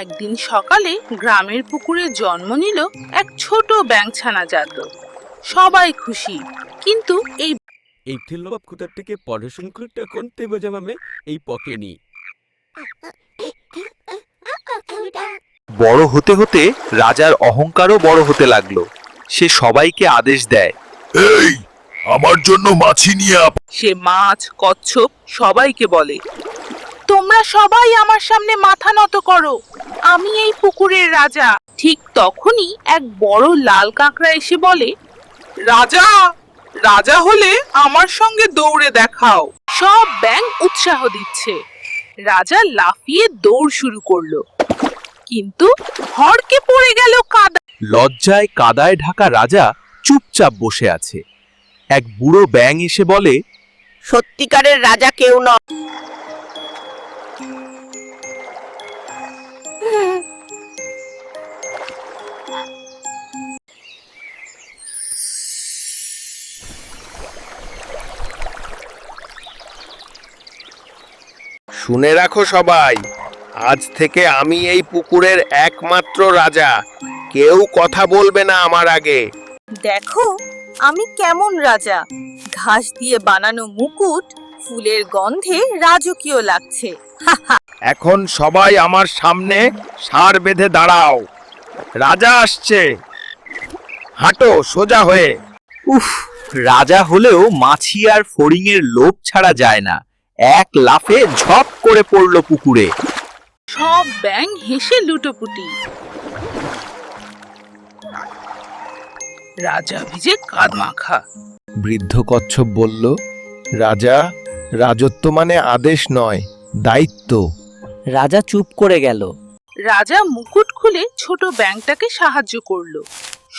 একদিন সকালে গ্রামের পুকুরে জন্ম নিল এক ছোট ব্যাঙছানা জাত। সবাই খুশি, কিন্তু এই ঠিল্লবাব খুঁটার থেকে পড়াশোনাটা করতে বোঝাবে এই পকেনি। বড় হতে হতে রাজার অহংকারও বড় হতে লাগলো। সে সবাইকে আদেশ দেয়, এই আমার জন্য মাছি নিয়ে সে মাছ কচ্ছপ সবাইকে বলে, তোমরা সবাই আমার সামনে মাথা নত করো, আমি এই পুকুরের রাজা। ঠিক তখনই এক বড় লাল কাঁকড়া এসে বলে, রাজা রাজা হলে আমার সঙ্গে দৌড়ে দেখাও। সব ব্যাঙ উৎসাহ দিচ্ছে। রাজা লাফিয়ে দৌড় শুরু করলো, কিন্তু হড়কে পড়ে গেল কাদা। লজ্জায় কাদায় ঢাকা রাজা চুপচাপ বসে আছে। এক বুড়ো ব্যাঙ এসে বলে, সত্যিকারের রাজা কেউ নয়। শুনে রাখো সবাই, আজ থেকে আমি এই পুকুরের একমাত্র রাজা। কেউ কথা বলবে না আমার আগে। দেখো আমি কেমন রাজা, ঘাস দিয়ে বানানো মুকুট, ফুলের গন্ধে রাজকীয় লাগছে। এখন সবাই আমার সামনে ষাঁড় বেঁধে দাঁড়াও, রাজা আসছে। হাঁটো সোজা হয়ে। উফ, রাজা হলেও মাছি আর ফড়িংয়ের লোভ ছাড়া যায় না। এক লাফে ঝপ করে পড়ল পুকুরে। সব ব্যাঙ হেসে লুটোপুটি। রাজা ভিজে কাদ মাখা। বৃদ্ধ কচ্ছপ বলল, রাজা, রাজত্ব মানে আদেশ নয়, দায়িত্ব। রাজা চুপ করে গেল। রাজা মুকুট খুলে ছোট ব্যাঙটাকে সাহায্য করলো।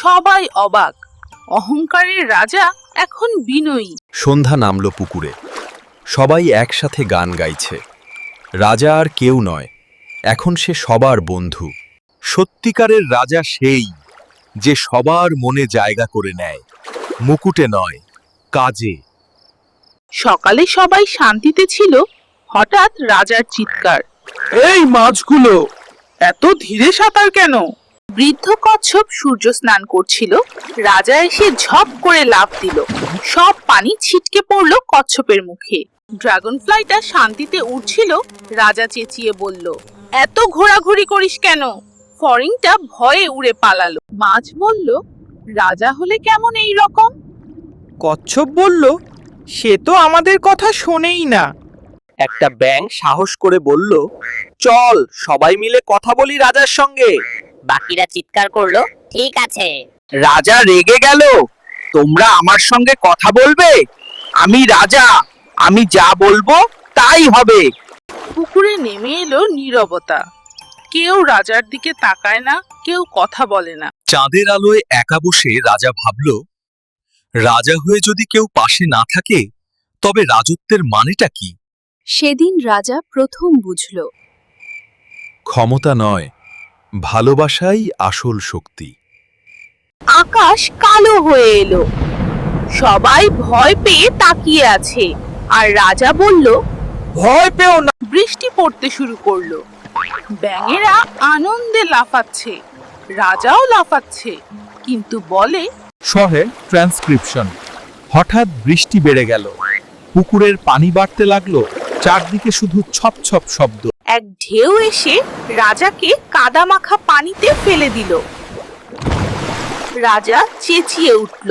সবাই অবাক, অহংকারের রাজা এখন বিনয়ী। সন্ধ্যা নামল পুকুরে। সবাই একসাথে গান গাইছে। রাজা আর কেউ নয়, এখন সে সবার বন্ধু। সত্যিকারের রাজা সেই, যে সবার মনে জায়গা করে নেয়, মুকুটে নয়, কাজে। সকালে সবাই শান্তিতে ছিল, হঠাৎ রাজার চিৎকার, এই মাছগুলো এত ধীরে সাঁতার কেন? বৃদ্ধ কচ্ছপ সূর্য স্নান করছিল। রাজা এসে ঝপ করে লাফ দিল। সব পানি ছিটকে পড়লো কচ্ছপের মুখে। ড্রাগন ফ্লাইটা শান্তিতে উড়ছিল। রাজা চেঁচিয়ে বলল, এত ঘোরাঘুরি করিস কেন? ফড়িংটা ভয়ে উড়ে পালালো। মাছ বলল, রাজা হলে কেমন এই রকম? কচ্ছপ বলল, সে তো আমাদের কথা শোনেই না। একটা ব্যাঙ সাহস করে বলল, চল সবাই মিলে কথা বলি রাজার সঙ্গে। বাকিরা চিৎকার করলো, ঠিক আছে। রাজা রেগে গেল, তোমরা আমার সঙ্গে কথা বলবে? আমি রাজা, আমি যা বলবো তাই হবে। পুকুরে নেমে এলো নীরবতা। কেউ রাজার দিকে তাকায় না, কেউ কথা বলে না। চাঁদের আলোয় একা বসে রাজা ভাবল, রাজা হয়ে যদি কেউ পাশে না থাকে, তবে রাজত্বের মানেটা কি? সেদিন রাজা প্রথম বুঝল, ক্ষমতা নয়, ভালোবাসাই আসল শক্তি। আকাশ কালো হয়ে এলো। সবাই ভয় পেয়ে তাকিয়ে আছে। আর রাজা বলল, ভয় পেও না। বৃষ্টি পড়তে শুরু করলো। ব্যাঙেরা আনন্দে লাফাচ্ছে, রাজাও লাফাচ্ছে, কিন্তু বলে, শহরে ট্রান্সক্রিপশন। হঠাৎ বৃষ্টি বেড়ে গেল, পুকুরের পানি বাড়তে লাগলো, চারদিকে শুধু ছপ ছপ শব্দ। এক ঢেউ এসে রাজাকে কাদামাখা পানিতে ফেলে দিল। রাজা চেঁচিয়ে উঠল,